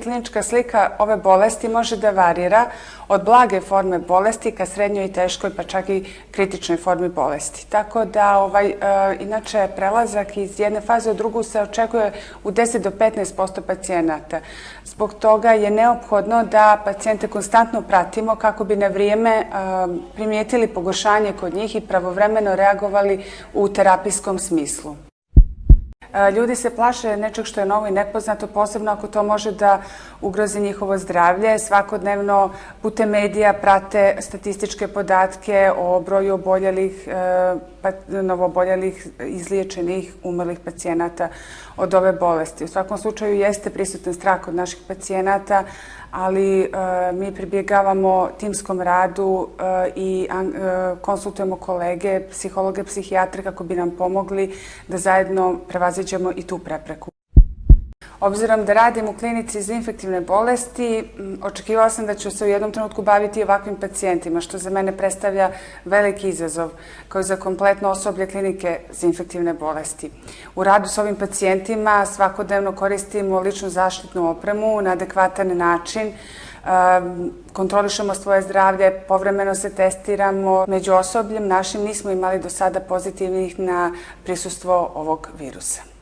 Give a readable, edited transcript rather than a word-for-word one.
klinička slika ove bolesti može da varira od blage forme bolesti ka srednjoj i teškoj, pa čak i kritičnoj formi bolesti. Tako da, inače, prelazak iz jedne faze u drugu se očekuje u 10 do 15% pacijenata. Zbog toga je neophodno da pacijente konstantno pratimo kako bi na vrijeme primijetili pogoršanje kod njih i pravovremeno reagovali u terapijskom smislu. Ljudi se plaše nečeg što je novo i nepoznato, posebno ako to može da ugrozi njihovo zdravlje. Svakodnevno putem medija prate statističke podatke o broju oboljelih, novooboljelih, izliječenih, umrlih pacijenata od ove bolesti. U svakom slučaju jeste prisutan strah kod naših pacijenata, ali mi pribjegavamo timskom radu i konsultujemo kolege, psihologe, psihijatre kako bi nam pomogli da zajedno prevaziđemo i tu prepreku. Obzirom da radim u klinici za infektivne bolesti, očekivala sam da ću se u jednom trenutku baviti ovakvim pacijentima, što za mene predstavlja veliki izazov, kao i za kompletno osoblje klinike za infektivne bolesti. U radu s ovim pacijentima svakodnevno koristimo ličnu zaštitnu opremu na adekvatan način, kontrolišemo svoje zdravlje, povremeno se testiramo. Među osobljem našim nismo imali do sada pozitivnih na prisustvo ovog virusa.